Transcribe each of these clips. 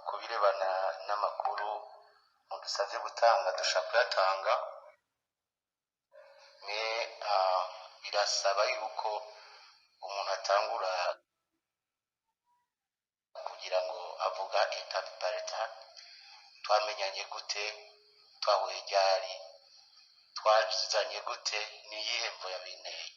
kubirebana n'amakuru mudusavye gutanga dushaka kuyatanga me birasaba yuko umuntu atangura kugira ngo avuga etape par etape twamenyanye gute twahuye ryari twazanye gute niyihe mvo yabinteye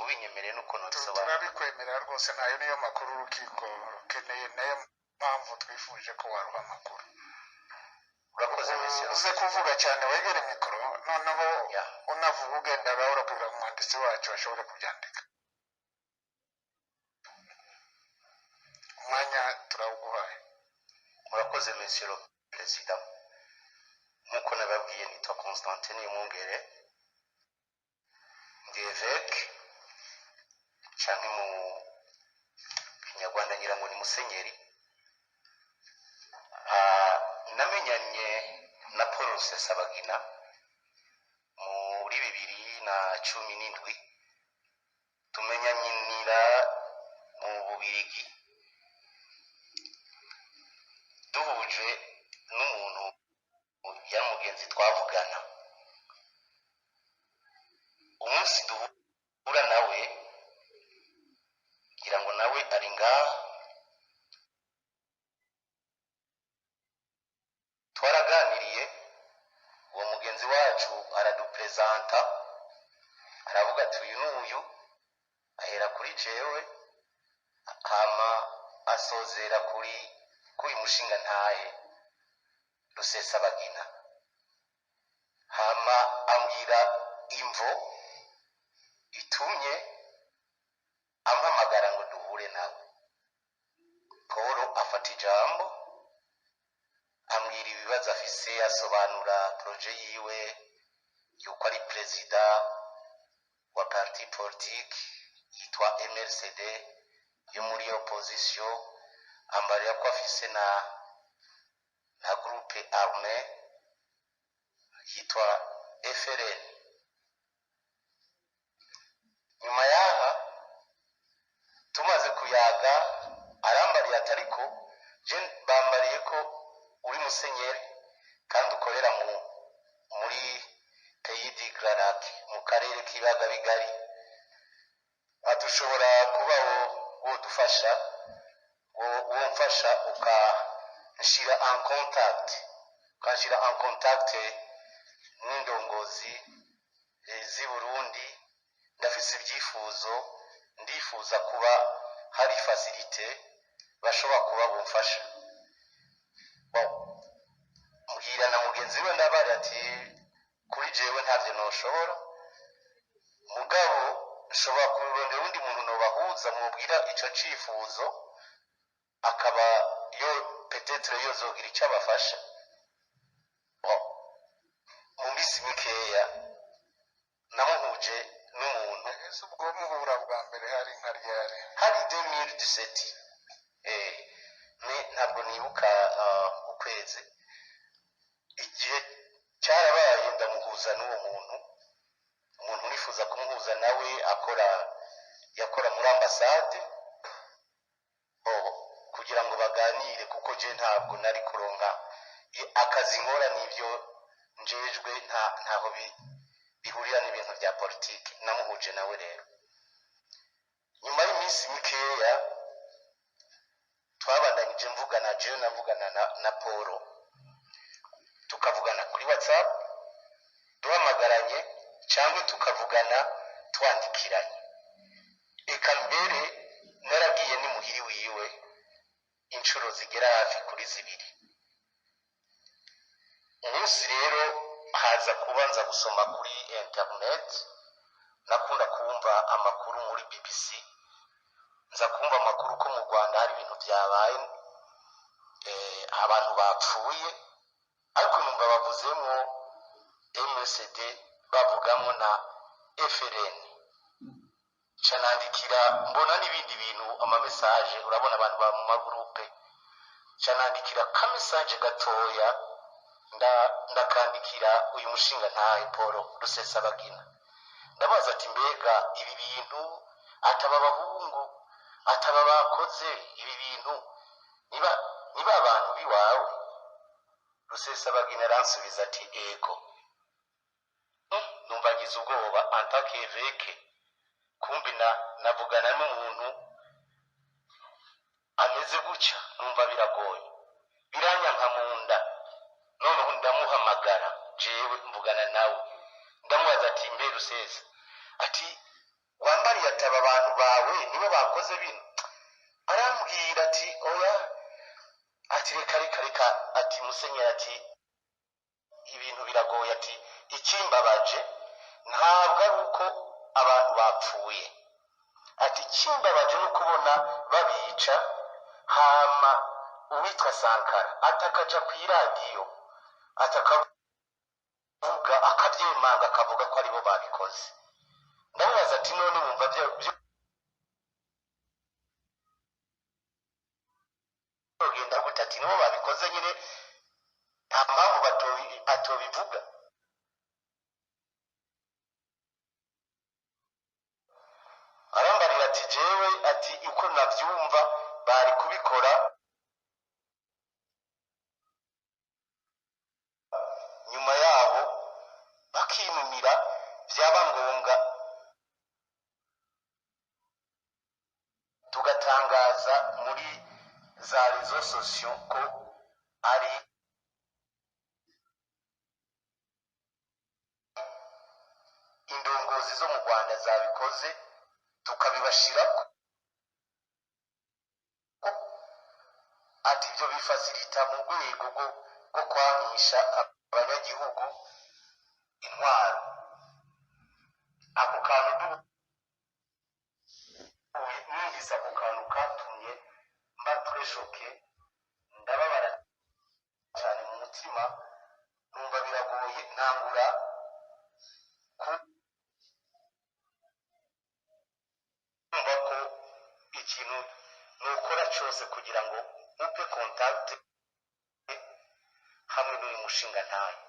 ubinyemereye nuko notisobanura turabikwemerera rwose nayo niyo makuru urukiko rukeneye nayo mpamvu twifuje ko waruha amakuru urakoze misi uze kuvuga cyane wegere mikoro noneho unavuga ugenda gahoro kugira ngo umwanditsi wacu ashobore kubyandika umwanya turawuguhaye murakoze monsieur le président nkuko nababwiye nitwa Constantine Mungere ndi évêque canke mu Kinyarwanda ngira ngo ni musenyeri namenyanye na Paul Rusesabagina muri 2017 tumenyanira mu Bubirigi duhuje n'umuntu yamugenzi twavugana umunsi duhura nawe ngira ngo nawe ari ngaha twaraganiriye uwo mugenzi wacu aradupresenta aravuga ati uyu n'uyu ahera kuri jewe hama asozera kuri mushinga ntahe Rusesabagina hama ambwira imvo itumye ampamagara ngo duhure nawe Paul afata ijambo ambwira ibibazo afise asobanura projet yiwe yuko ari perezida wa parti politique yitwa MRCD yo muri opposition ambarira ko afise na groupe armée yitwa FRN nyuma yaha tumaze kuyaga arambariye atariko je bambariye ko uri musenyeri kandi ukorera muri pays du Grand Lac mu karere k'ibiyaga bigari atushobora kuba wo dufasha wo mfasha ukanshira en contact n'indongozi z'i Burundi ndafise ibyifuzo ndifuza kuba hari facilité bashobora kuba bumfasha mbwira na mugenzi we ndabari ati kuri jewe ntavyo noshobora mugabo nshobora kurondera undi muntu nobahuza mubwira ico cifuzo akaba yo peut-être yozogira icyo abafasha mu misi mikeya namuhuje n'umuntu ese ubwo muhura bwa mbere hari nka ryari hari 2017 ntabwo nibuka ukwezi igihe cyarabaye ndamuhuza n'uwo muntu nifuza kumuhuza nawe yakora muri ambassade kugira ngo baganire kuko je ntabwo nari kuronka akazi nkora n'ivyo njejwe ntaho bihurira n'ibintu bya politike namuhuje nawe rero nyuma y'iminsi mikeya twabandanyije mvugana jewe navugana na Paul tukavugana kuri WhatsApp duhamagaranye cyangwa tukavugana twandikiranye eka mbere naragiye ni muhiri wiwe inshuro zigera hafi kuri 2 umunsi rero haza kubanza gusoma kuri internet nakunda kumva amakuru muri BBC nza kumva amakuru ko mu Rwanda hari ibintu byabaye abantu bapfuye ariko numva bavuzemo MSD bavugamo na FRN canandikira mbona n'ibindi bintu ama message urabona abantu ba mu magroupe canandikira ka message gatoya ndakandikira uyu mushinga ntahe Paul Rusesabagina ndabaza ati mbega ibi bintu ataba abahungu ataba bakoze ibi bintu niba abantu biwawe Rusesabagina aransubiza ati ego numva ngize ubwoba antakeveke kumbi navugana n'umuntu ameze gutya numva biragoye biranyanka mu nda noneho ndamuhamagara jewe mvugana nawe ndamubaza ati mbe Rusesa ati wambariye ataba abantu bawe nibo bakoze bino arambwira ati oya ati reka ati musenyeri ati ibintu biragoye ati ikimbabaje ntabwo ari uko abantu bapfuye ati ikimbabaje no kubona babica hama uwitwa Sankara atakaja ku iradiyo atakavuga akabyemanga akavuga ko aribo babikoze ndamubaza ati none wumva byo genda gute ati nibo babikoze nyine nta mpamvu atobivuga arambarira ati jewe ati uko navyumva bari kubikora nyuma yabo bakinumira byaba ngombwa tugatangaza muri za réseaux sociaux ko ari indongozi zo mu Rwanda zabikoze tukabibashirako ati ibyo bifasilita mu rwego rwo kwamisha abanyagihugu intwaro ako kantu numvise ako kantu katumye mba treshoke ndababara cyane mu mutima numva biragoye ntangura kumva ko ikintu nukora cyose kugira ngo upe contact hamwe n'uyu mushinga ntayo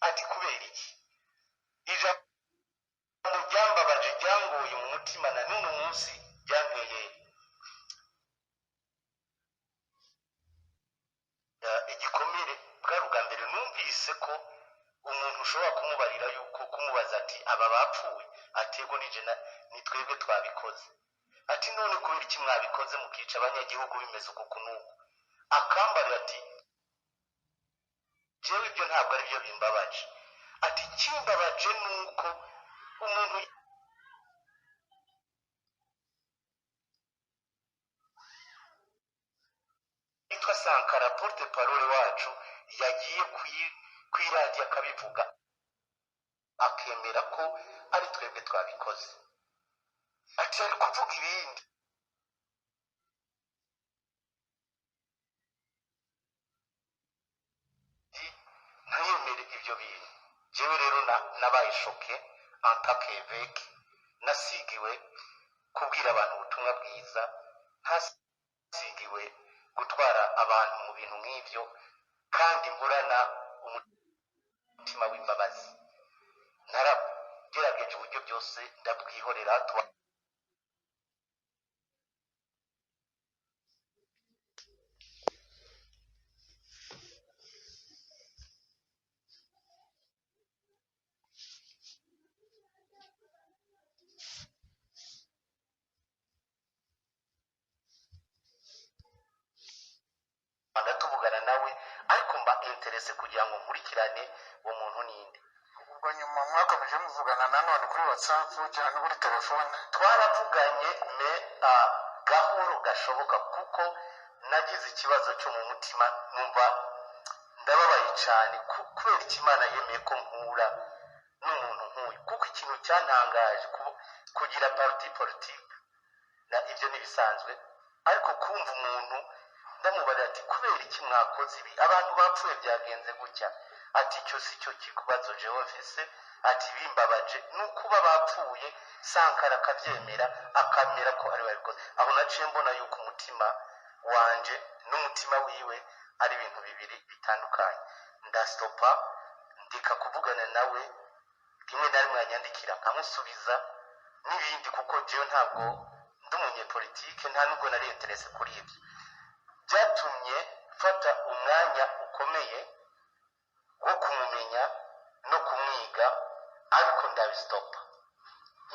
ati kubera iki ijambo ryambabaje ryangoye mu mutima na n'uno munsi ryanteye igikomere bwari ubwa mbere numvise ko umuntu ushobora kumubarira yuko kumubaza ati aba bapfuye atego ni twebwe twabikoze ati none kubera iki mwabikoze mukica abanyagihugu bimeze uko kunuko akambarira ati jewe ibyo ntabwo ari byo bimbabaje ati kimbabaje nuko umuntu yitwa Sankara porte parole wacu yagiye kwiradiyo akabivuga akemera ko ari twebwe twabikoze ati ari kuvuga ibindi ntayemere ibyo bintu jewe rero nabaye shoke antakeveke nasigiwe kubwira abantu ubutumwa bwiza ntasigiwe gutwara abantu mu bintu nk'ibyo kandi mporana umutima w'imbabazi naragerageje uburyo byose ndabwihorera tuvugana nawe ariko mba interese kugira ngo nkurikirane uwo muntu ninde ubwo nyuma mwakomeje muvugana nanone kuri WhatsApp cyangwa kuri telefone twaravuganye gahoro gashoboka kuko nagize ikibazo cyo mu mutima numva ndababaye cyane kubera Imana yemeye ko mpura n'umuntu nk'uyu kuko ikintu cyantangaje kugira parti politique na ibyo nibisanzwe ariko kumva umuntu ndamubarira ati kubera iki mwakoze ibi abantu bapfuye byagenze gutya ati icyo si cyo kikubazo jewe mfise ati bimbabaje nukuba bapfuye Sankara akabyemera akamera ko ari babikoze aho naciye mbona yuko umutima wanje n'umutima wiwe ari ibintu bibiri bitandukanye ndastopa ndika kuvugana nawe rimwe na rimwe yanyandikira nkamusubiza n'ibindi kuko jewe ntabwo ndi umunyepolitike nta nubwo nari interese kuri ibyo byatumye mfata umwanya ukomeye wo kumumenya no kumwiga ariko ndabisitopa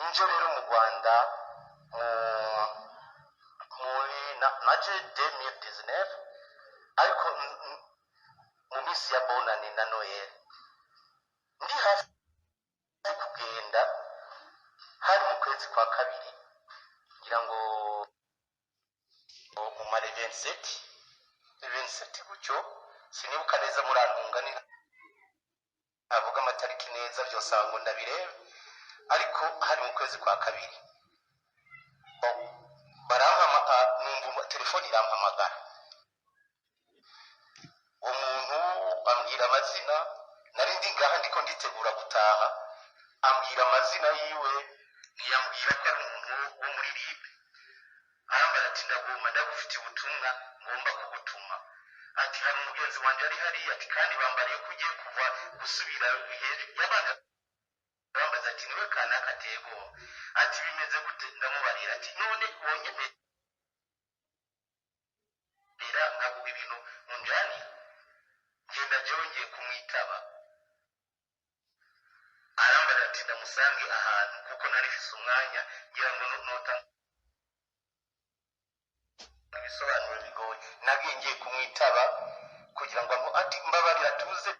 injo rero mu Rwanda muri naje 2019 ariko mu minsi ya bonane na Noel ndi hafi kugenda hari mu kwezi kwa kabiri ngira ngo mu mare 27 gutyo sinibuka neza murantunga ni avuga amatariki neza byose ngo ndabirebe ariko hari mu kwezi kwa kabiri barampama numva telefone irampamagara umuntu ambwira amazina nari ndi ngaha ndiko nditegura gutaha ambwira amazina yiwe ntiyambwira ko ari umuntu wo muri Libe arambara ati ndagomba ndagufitiye ubutumwa ngomba kugutuma ati hari umugenzi wanje ari hariya ati kandi bambariye kugiye kuva gusubira yabanje bambaza ati niwe kana katego ati bimeze gute ndamubarira ati none wonyene bira nkavuga ibintu munjani ngenda jewe ngiye kumwitaba arambara ati ndamusange ahantu kuko nari mfise umwanya ngira ngo nota bisobanuro bigoye nagiye ngiye kumwitaba kugira ngo ati mbabarira tuze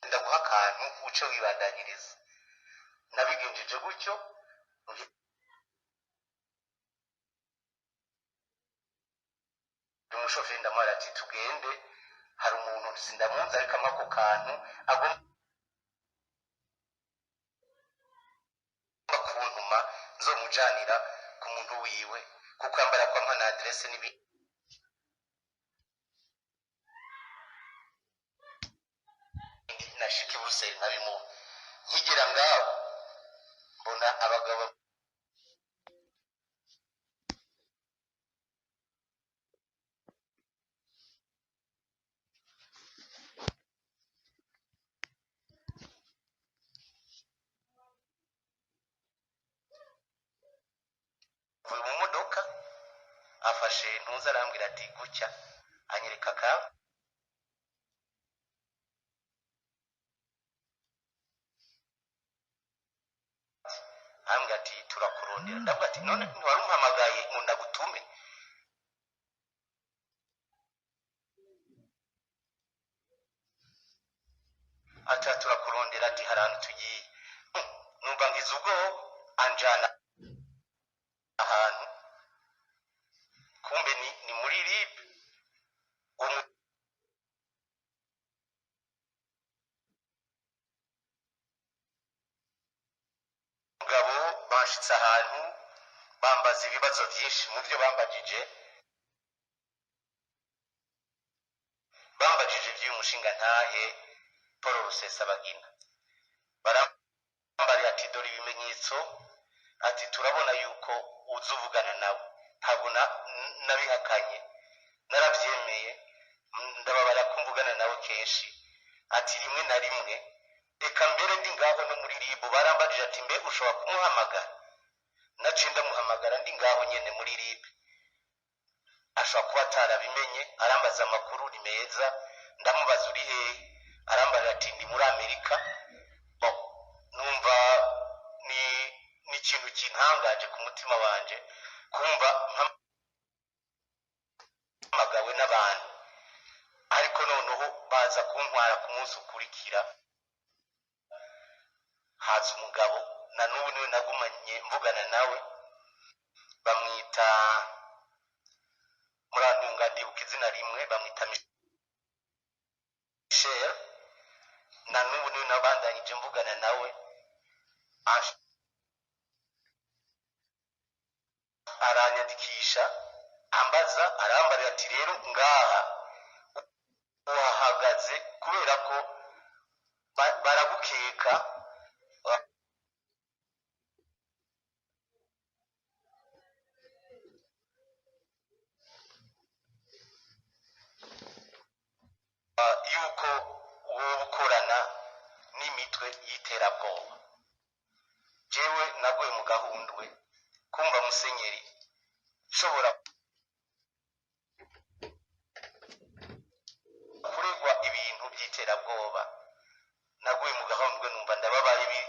ndaguha akantu uce wibandanyiriza nabigenjeje gutyo umushoferi ndamara ati tugende hari umuntu sindamunza ariko amako kantu agomba kuntuma nzomujanira ku muntu wiwe kuko yambara kwa mpana adresse nibi nashiki Buruseli nabimo nkigera ngaho mbona abagabo mu modoka afashe ntuza arambwira ati gucya anyereka ka ambwira ati turakurondera ndavuga ati none wari umpamagaye nkunda gutume ati turakurondera ati harantu tugiye numva ngize ubwo anjana ahantu kumbe ni muri Libe umugabo bashitse ahantu bambaza ibibazo byinshi mu byo bambajije by'umushinga ntahe Paul Rusesabagina barambariye ati dore ibimenyetso ati turabona yuko uzuvugana nawe ntabwo nabihakanye narabyemeye ndababara kumvugana nawe kenshi ati rimwe na rimwe reka mbere ndi ngaho no muri Libe barambajije ati mbe ushobora kumuhamagara nacinda muhamagara ndi ngaho nyene muri Libe ashobora kuba atarabimenye arambaza amakuru ni meza ndamubaza uri hehe arambarira ati ndi muri Amerika numva ni ikintu kintangaje ku mutima wanje kumva mpamagawe n'abantu ariko noneho baza kuntwara ku munsi ukurikira haza umugabo na n'ubu niwe nagumanye mvugana nawe bamwita murantunga ndibuka izina rimwe bamwita Michel na n'ubu niwe nabandanyije mvugana nawe aranyandikisha ambaza arambarira ati rero ngaha uhahagaze kubera ko baragukeka yuko wowe ukorana imitwe y'iterabwoba. Jewe naguye mu gahundwe kumva musenyeri nshobora kuregwa ibintu by'iterabwoba. Naguye mu gahundwe numva ndababaye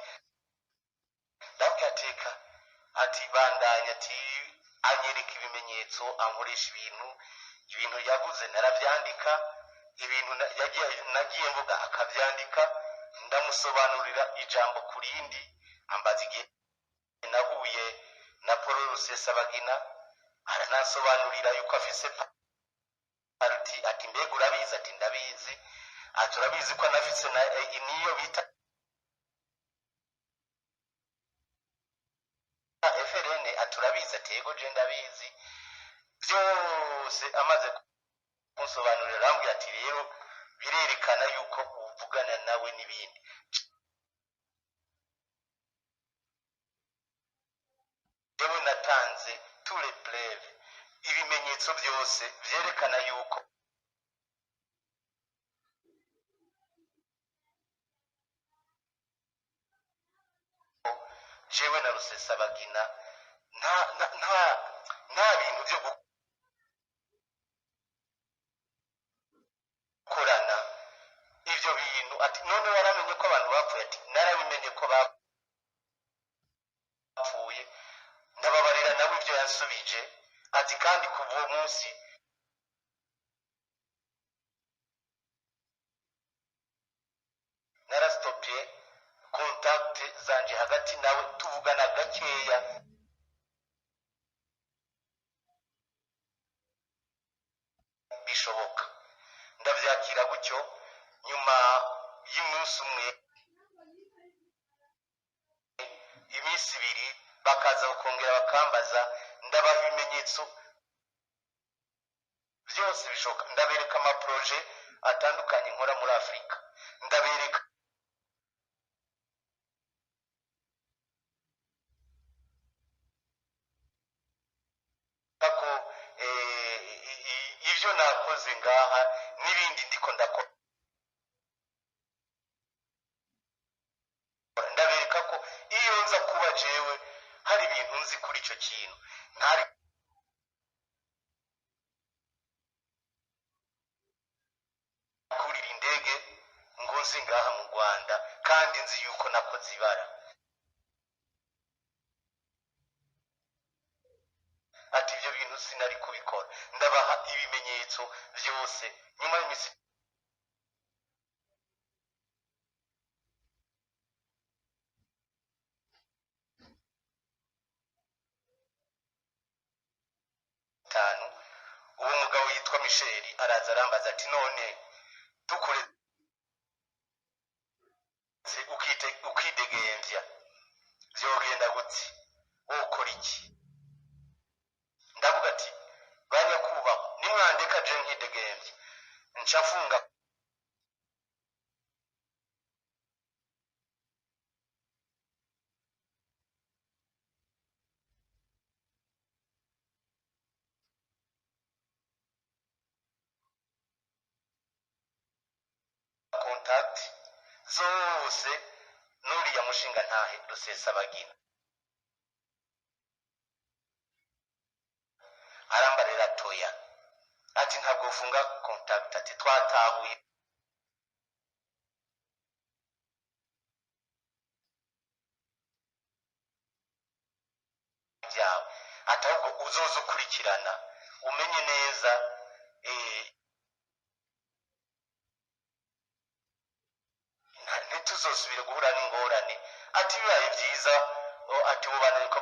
ndakateka ati bandanya ati anyereka ibimenyetso ankoresha ibintu yavuze narabyandika, ibintu nagiye mvuga akabyandika, ndamusobanurira ijambo kurindi, ambaza igihe nahuye na Paul Rusesabagina aranasobanurira yuko afise parti, ati mbega urabizi? Ati ndabizi. Ati urabizi ko anafise niyo bita FRN? Ati urabizi? Ati yego je ndabizi. Byose amaze kunsobanurira arambwira ati rero birerekana yuko uvugana nawe n'ibindi. Jewe natanze tous les preuves, ibimenyetso byose byerekana yuko jewe na Rusesabagina nta bintu byo gukorana ibyo bintu. Ati none waramenye ko abantu bapfuye? Ati narabimenye ko bapfuye, ndababarira nawe ibyo yansubije. Ati kandi kuva uwo munsi narastopye contact zanje hagati nawe, tuvugana gakeya. Bishoboka ndabyakira gutyo. Nyuma y'umunsi umwe, iminsi ibiri, bakaza bakongera bakambaza, ndabaha ibimenyetso byose bishoboka. Ndabereka amaproje atandukanye nkora muri Afurika, ndabereka ko ibyo nakoze ngaha n'ibindi ndiko ndakora. Ndabereka ko iyo nza kuba jewe hari ibintu nzi kuri icyo kintu ntari kurira indege ngo nzi ngaha mu Rwanda kandi nzi yuko nakoze ibara. Ati ibyo bintu sinari kubikora. Ndabaha ibimenyetso byose. Nyuma y'imisi itanu, uwo mugabo yitwa Michel araza arambaza ati none dukore ukidegembya byogenda gutse, wokora iki? Ndavuga ati banyakubahwa, nimwandeka je nkidegembya ncafunga contact zose n'uriya mushinga ntahe Rusesabagina. Arambarira toya, ati ntabwo ufunga contact, ati twatahuye byawe, ati ahubwo uzoza ukurikirana umenye neza ntituzosubire guhura n'ingorane. Ati bibaye byiza, ati ubana ko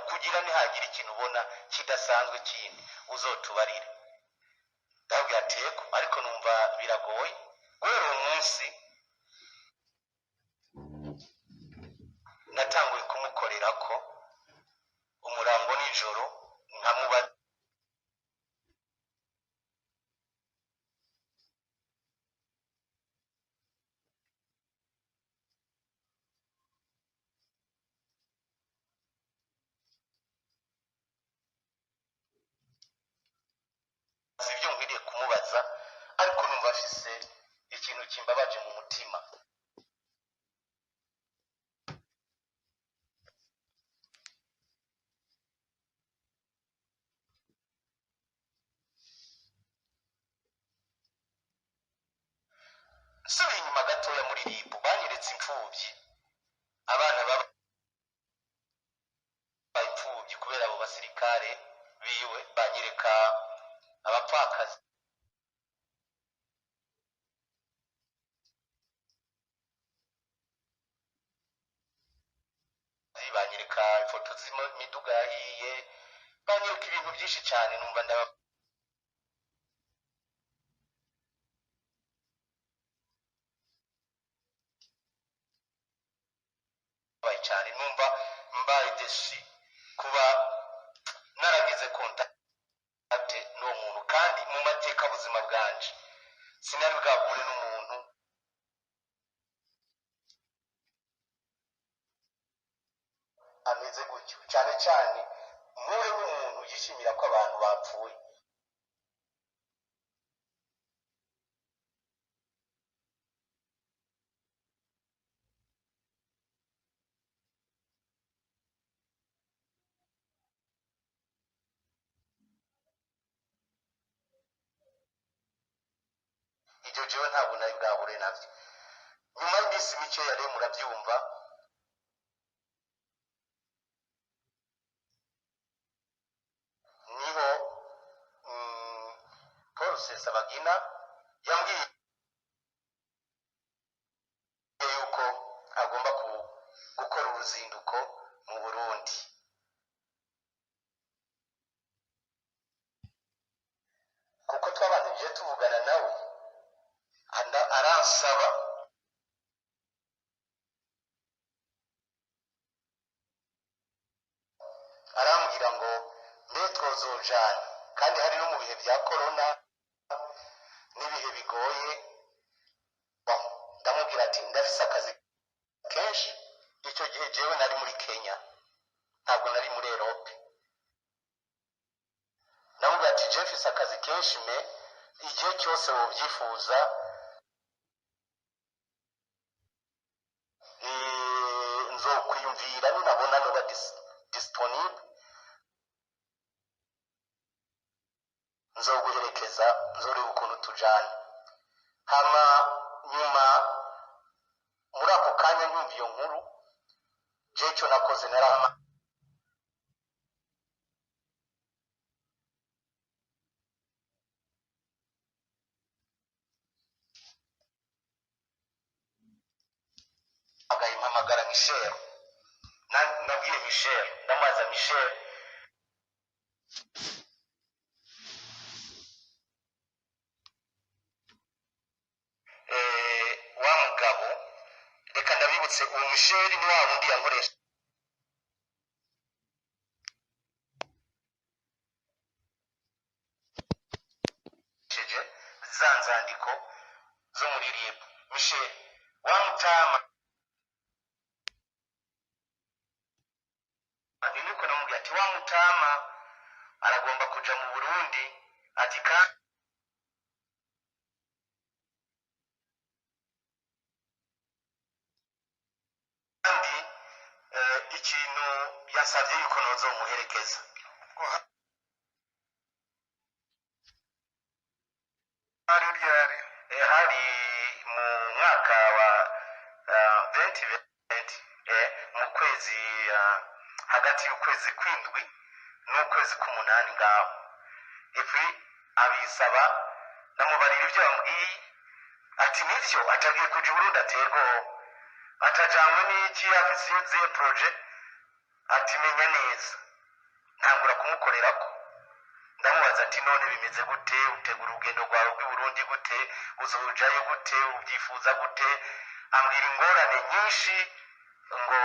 kugira ntihagira ikintu ubona kidasanzwe kindi uzotubarire. Ndabwira ati yego, ariko numva biragoye. Guhera uwo munsi natanguye kumukorera ko umurango nijoro nkamubaza kumubaza ariko numva afise ikintu kimbabaje mu mutima. Nsubiye inyuma gatoya muri RIB banyeretse imfubyi, abana b'imfubyi kubera abo basirikare biwe, banyereka abapfakazi, banyereka ifoto z'imiduga yahiye, banyereka ibintu byinshi cyane numva cyane, numva mbaye desi kuba naragize kontakte n'uwo muntu, kandi mu mateka buzima bwanje sinari bwahure n'umuntu ameze gutyo, cyane cyane muwe n'umuntu yishimira ko abantu bapfuye. Ibyo jewe ntabwo nari bwahure nabyo. Nyuma y'iminsi mike yari murabyumva, niho Paul Rusesabagina yambwiye yuko agomba gukora uruzinduko mu Burundi. Kuko twabanije tuvugana nawe, aransaba arambwira ngo mbe twozojana, kandi hari no mu bihe bya corona n'ibihe bigoye. Ndamubwira ati ndafise akazi kenshi, icyo gihe jewe nari muri Kenya, ntabwo nari muri Europe. Ndamubwira ati jewe mfise akazi kenshi, igihe cyose wobyifuza nzokwiyumvira ninabona noba disponible, nzoguherekeza, nzoreba ukuntu tujana. Hama nyuma muri ako kanya nyumva iyo nkuru, je icyo nakoze narahama agahimpamagara Michel. Nabwiye Michel, ndamaza Michel, wa mugabo, reka ndabibutse, uwo Michel ni wa wundi yankoresheje za nzandiko zo muri RIB. Michel wa Mutama, nuko namubwira ati wa Mutama aragomba kuja mu Burundi, ati kandi ikintu yasabye yuko nozomuherekeza. Hari mu mwaka wa 2020, mu kwezi hagati y'ukwezi kw'indwi n'ukwezi k'umunani ngaho. Ivi abisaba, namubarira ibyo bambwiye, ati nivyo atagiye kuja Burundi, atego atajanywe n'iki, afise izihe project, ati menya neza. Ntangura kumukorerako, ndamubaza ati none bimeze gute, utegura urugendo rwawe rw'i Burundi gute, uzojayo gute, ubyifuza gute? Ambwira ingorane nyinshi ngo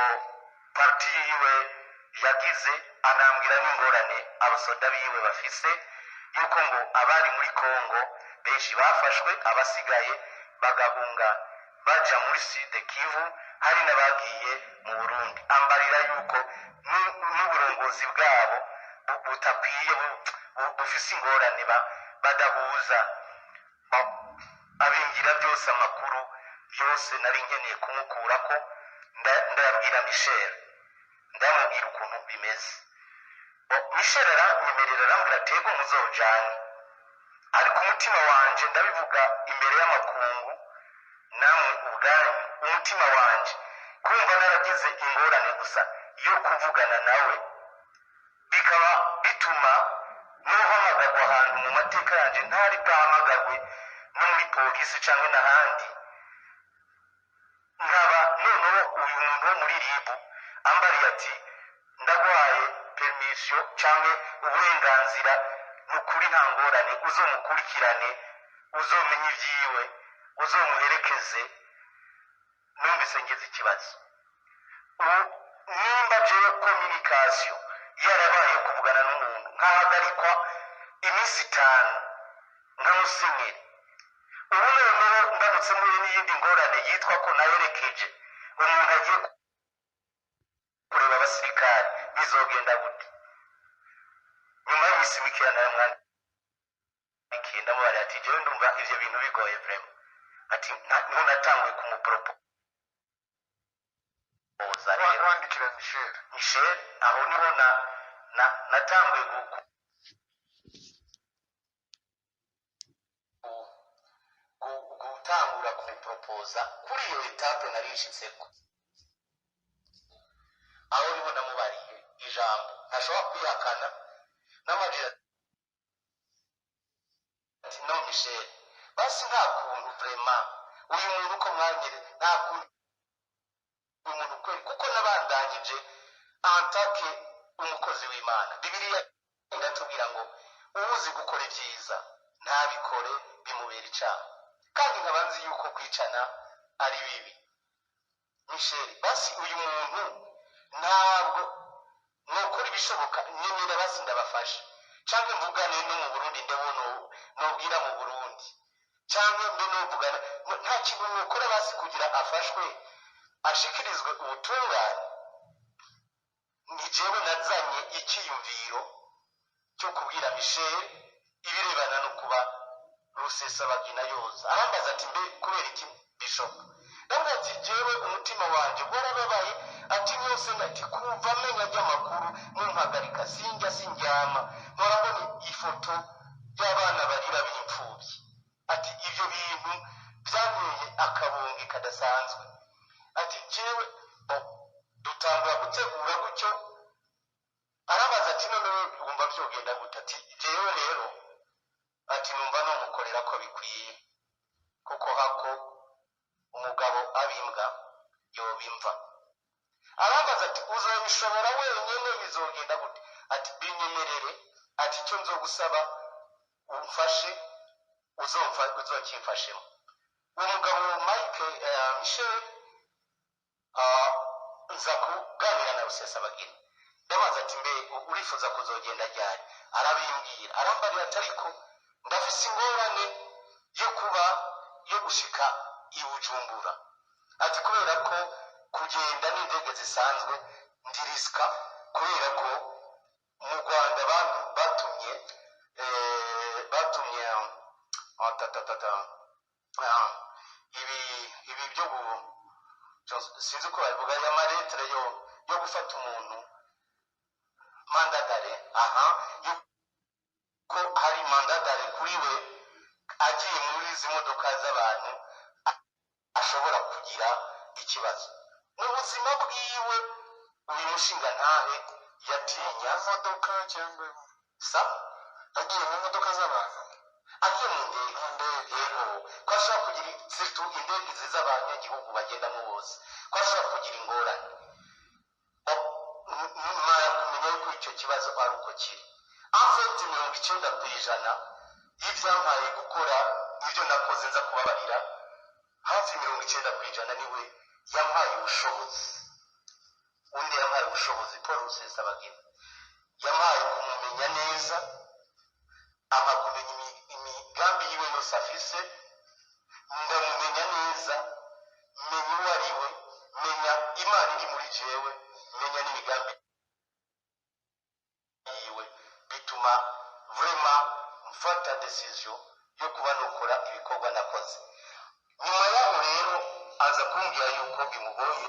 parti yiwe yagize, anambwira n'ingorane abasoda biwe bafise, yuko ngo abari muri Kongo benshi bafashwe, abasigaye bagahunga baja muri Sud Kivu, hari n'abagiye mu Burundi. Ambarira yuko n'uburongozi bwabo butakwiye, bufise ingorane, badahuza abingira byose amakuru yose nari nkeneye kumukurako ndabwira Michel ndamubwira ukuntu bimeze. Michel aranyemerera arambwira ati yego muzojane, ariko umutima wanje ndabivuga imbere y'amakungu namwe ubwanyu, umutima wanje kumva naragize ingorane gusa yo kuvugana nawe bikaba bituma n'uhamagagwa ahantu mu mateka yanjye ntari bwahamagagwe no muri polisi cyangwa n'ahandi, nkaba noneho uyu muntu wo muri ribu ambariye ati ndaguhaye permission cyangwa uburenganzira n'ukuri nta ngorane uzomukurikirane uzomenye ibyiwe uzomuherekeze. Numvise ngize ikibazo nimba jewe communication yarabaye kuvugana n'umuntu nkahagarikwa iminsi 5 nka musenyeri, ubu noneho ndamutse muri n'iyindi ngorane yitwa ko nayerekeje umuntu agiye kureba abasirikare bizogenda gute? Nyuma y'imisi mikeya nayo mwana ndamubari ati jewe ndumva ivyo bintu bigoye vraiment, ati ntunatanguye kumupropose wandikira Michel aho niho natanguye gutangura kumupropoza kuri iyo etape narishitseko. Aho niho namubariye ijambo ntashobora kwihakana n'amajira ati no Michel basi nta kuntu vraiment uyu muntu uko mwanyere nta kuntu umuntu kweli kuko nabandanyije antake umukozi w'Imana. Bibiliya iratubwira ngo uzi gukora ibyiza ntabikore bimubera icyaha, kandi nkabanzi yuko kwicana ari bibi. Michel basi uyu muntu ntabwo nukora ibishoboka nyemera basi ndabafasha cyangwa mvugane no mu Burundi ndabona nobwira mu Burundi cyangwa mbe novugana nta kintu nukora basi kugira afashwe ashikirizwe ubutungane. Ni jewe nazanye ikiyumviro cyo kubwira Michel ibirebana no kuba Rusesabagina yoza. Arambaza ati mbe kubera iki Bishop? Ndamubwira ati jewe umutima wanje warababaye, ati yose ati kuva menya ry'amakuru mumpagarika sinjyama murabona ifoto y'abana barira b'imfubyi, ati ivyo bintu byanteye akabunge kadasanzwe. Ati jewe dutangura gutegura gutyo, arabaza ati none wumva byogenda gute? Ati jewe rero ati numva nomukorera ko bikwiye kuko hako umugabo abimbwa yobimva. Arambaza ati uzobishobora wenyine bizogenda gute? Ati binyemerere, ati cyo nzogusaba umfashe uzokimfashemo. Umugabo Mike Michel nza kuganira na Rusesabagina ndabaza ati mbe urifuza kuzogenda ryari? Arabimbwira arambarira ati ariko ndafise ingorane yo gushika i Bujumbura, ati kubera ko kugenda n'indege zisanzwe ndiriska kubera ko mu Rwanda batumye ibi byo sinzi uko babivuga y'amaretere yo gufata umuntu mandadare ko hari mandadare kuri we agiye muri izi modoka z'abantu ashobora kugira ikibazo mu buzima bwiwe. Uyu mushinga ntahe yatinya imodoka cyangwa agiye mu modoka z'abantu, agiye mu ndege yego ko ashobora kugira sirtu indege ziza abanyagihugu bagendamo bose ko ashobora kugira ingorane. Mara kumenya yuko icyo kibazo ari uko kiri. Afite 90% y'ibyampaye gukora ibyo nakoze nza kubabarira, hafi 90% niwe yampaye ubushobozi. Undi yampaye ubushobozi Paul Rusesabagina yampaye kumumenya neza, amakumenya imigambi yiwe yose afise, ndamumenya neza, menya uwo ari we, menya Imana iri muri jewe, menya n'imigambi yiwe, bituma vraiment mfata decision yo kuba nukora ibikorwa nakoze. Nyuma yaho rero aza kumbwira yuko bimugoye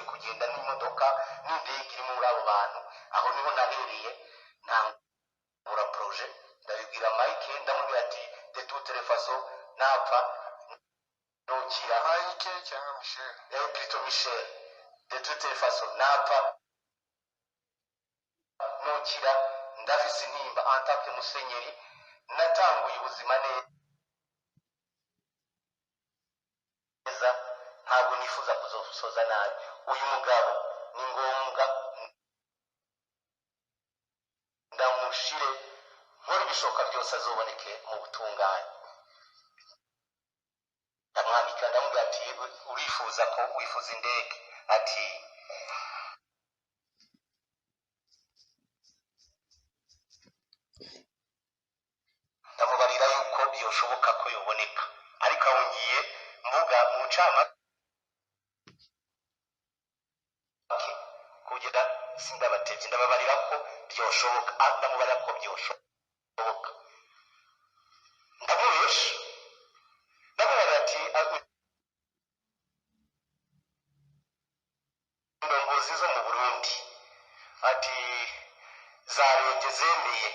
kugenda n'imodoka n'indege iri muri abo bantu. Aho niho nahereye ntangura proje, ndabibwira Mike, ndamubwira ati de toute façon napfa nokira. Mike cyangwa Michel? Plutôt Michel. De toute façon napfa nokira ndafise intimba en tant que musenyeri, natanguye ubuzima neza, ntabwo nifuza kuzosoza nabi. Uyu mugabo ni ngombwa ndamushire nkora ibishoboka byose azoboneke mu butungane. Ndamwandika ndamubwira ati urifuza ko wifuza indege? Ati ndamubarira yuko byoshoboka ko yoboneka, ariko aho ngiye mvuga mu ncama kugira sindabatevye, ndababarira ko byoshoboka, ndamubarira ko byoshoboka. Ndamubesha ndamubarira ati indongozi zo mu Burundi ati za leta zemeye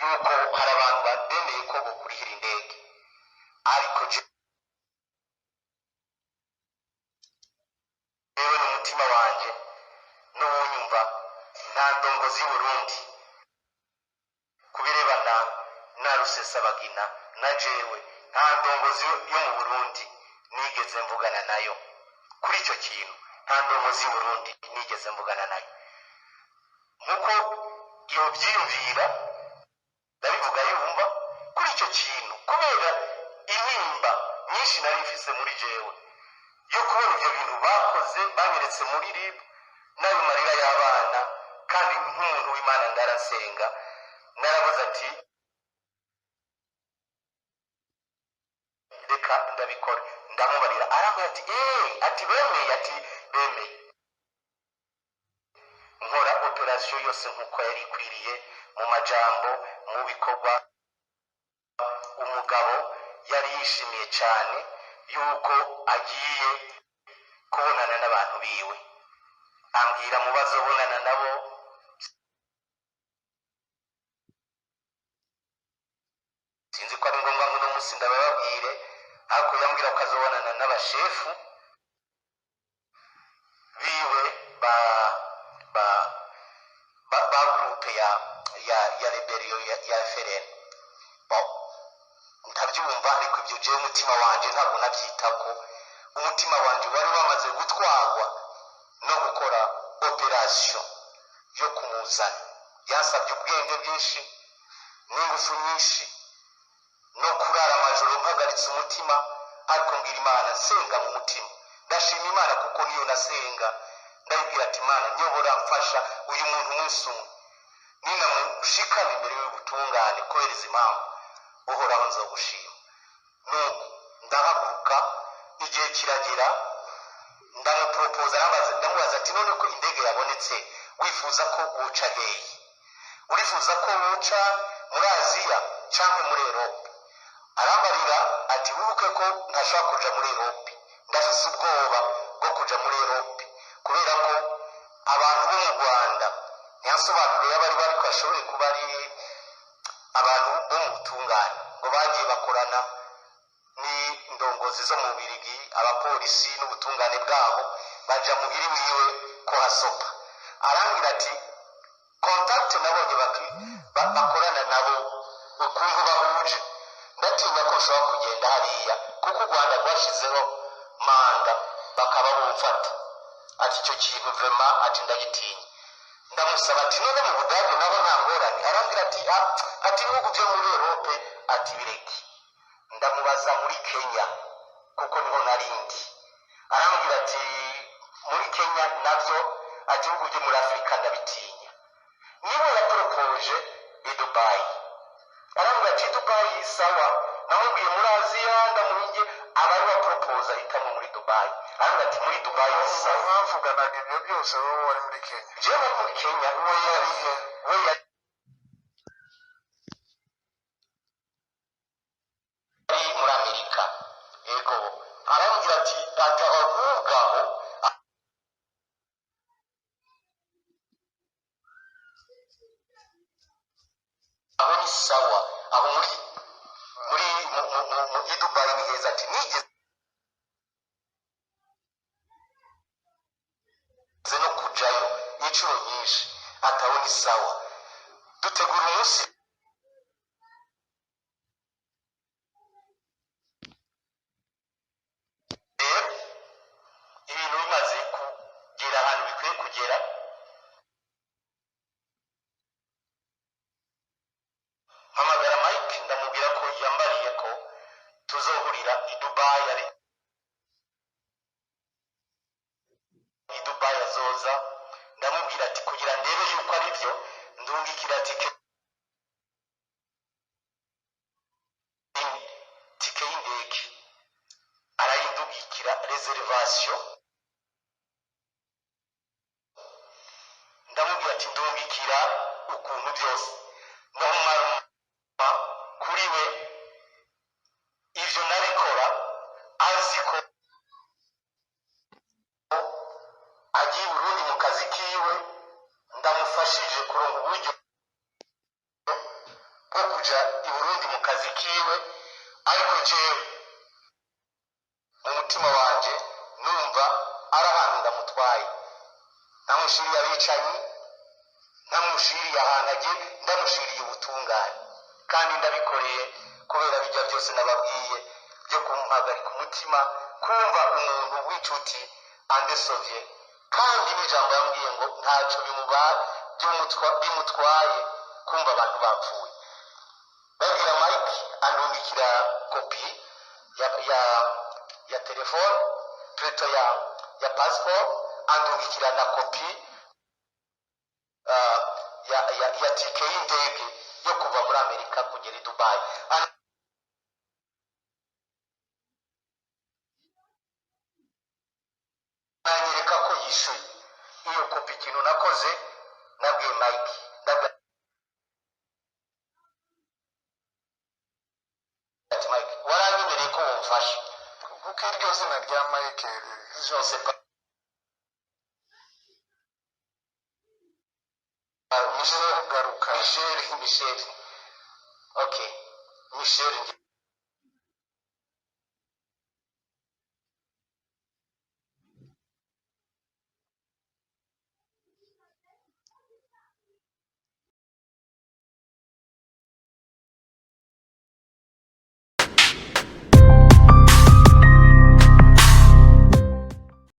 yuko hari abantu bemeye ko bokurihira indege, ariko jewe n'umutima wanje n'uwunyumva nta ndongozi y'Uburundi kubirebana na Rusesabagina na jewe, nta ndongozi yo mu Burundi nigeze mvugana nayo kuri icyo kintu. Nta ndongozi y'Uburundi nigeze mvugana nayo, nkuko iyo byiyumvira ndabivuga yumva kuri icyo kintu, kubera intimba nyinshi nari mfise muri jewe yo kubona ibyo bintu bakoze banyeretse muri RIB, n'ayo marira y'abana. Kandi nk'umuntu w'Imana ndarasenga, naravuze ati reka ndabikora. Ndamubarira arambwira ati ati bemeye, ati bemeye. Nkora operasiyo yose nk'uko yari ikwiriye, mu majambo, mu bikorwa. Umugabo yari yishimiye cyane yuko agiye kubonana n'abantu biwe, ambwira mu bazobonana nabo. Sinzi ko ari ngombwa ngo n'umunsi ndababwire, ariko yambwira ko azobonana n'abashefu biwe ba groupe ya rebellion ya FRN. Ndabyumva, ariko ibyo jewe umutima wanje ntabwo nabyitako. Umutima wanje wari wamaze gutwarwa no gukora operation yo kumuzana. Yansabye ubwenge bwinshi n'ingufu nyinshi no kurara amajoro mpagaritse umutima, ariko mbwira Imana, nsenga mu mutima. Ndashima Imana kuko niyo nasenga, ndayibwira ati Imana nyobora, mfasha uyu muntu umunsi umwe ninamushikana imbere y'ubutungane kohereza impamvu, uhoraho nzogushima. Nuko ndahaguruka, igihe kiragera, ndamupropoza, ndamubaza ati none ko indege yabonetse wifuza ko woca hehe? Urifuza ko woca muri Aziya cyangwa muri Europe? Arambarira ati wibuke ko ntashobora kuja muri Europe, ndafise ubwoba bwo kuja muri Europe kubera ko abantu bo mu Rwanda ntiyasobanuriye abari bari ko ashobore kuba ari abantu bo mu butungane, ngo bagiye bakorana n'indongozi zo mu Bubiligi, abapolisi n'ubutungane bwabo, baja muhiri wiwe ko hasopa. Arambwira ati contact nabonye bakorana nabo ukuntu bahuje, ndatinya ko nshobora kugenda hariya kuko u Rwanda rwashizeho manda bakaba bumfata. Ati icyo kintu vrema, ati ndagitinya. Ndamusaba ati none mu Budage nabo nta ngorane? Arambwira ati ibihugu byo muri Europe ati bireke. Ndamubaza muri Kenya kuko niho narindi. Arambwira ati muri Kenya nabyo, ati ibihugu byo muri Afrika ndabitinya. Niwe yapropoje i Dubai. Arambwira ati Dubai sawa, namubwiye muri Aziya ndamubwiye abari bapropoza hitamo muri Dubai arambwira ati muri Dubai gusa mwavuganaga ibyo byose wowe wari muri Kenya jewe muri Kenya we yari muri Amerika yego arambwira ati ahubwaho aho ni sawa aho muri Dubai ni heza ati nigeze no kujayo inshuro nyinshi ataho ni sawa dutegura umunsi ibintu bimaze kugera ahantu bikwiye kugera hamagara Mike ndamubwira ko yambariye ko tuzohurira i Dubai ari i Dubai azoza ndamubwira ati kugira ndebe yuko ari byo ndungikira tike y'indege arayindungikira reservation ndamubwira ati ndungikira ukuntu byose nomara kuri we ivyo nabikora azi ko agiye Burundi mu kazi kiwe ndamufashije kuronga uburyo bwo kuja i Burundi mu kazi kiwe ariko jewe mu mutima wanje numva ari ahantu ndamutwaye namushiriye abicanyi namushiriye ahantu agiye ndamushiriye ubutungane kandi ndabikoreye kubera bijya byose nababwiye byo kumuhagarika umutima kumva umuntu w'inshuti andesovye kandi n'ijambo yambwiye ngo ntacyo bimutwaye kumva abantu bapfuye babwira Mike andungikira kopi ya telefone preto ya passport andungikira na kopi ya tike y'indege yo kuva muri Amerika kugera i Dubai nanyereka ko yishuye iyo kopi ikintu nakoze nabwiye Mike Mike waranyemereye ko wumfasha kuko iryo zina rya Mike zose Michel, okay Michel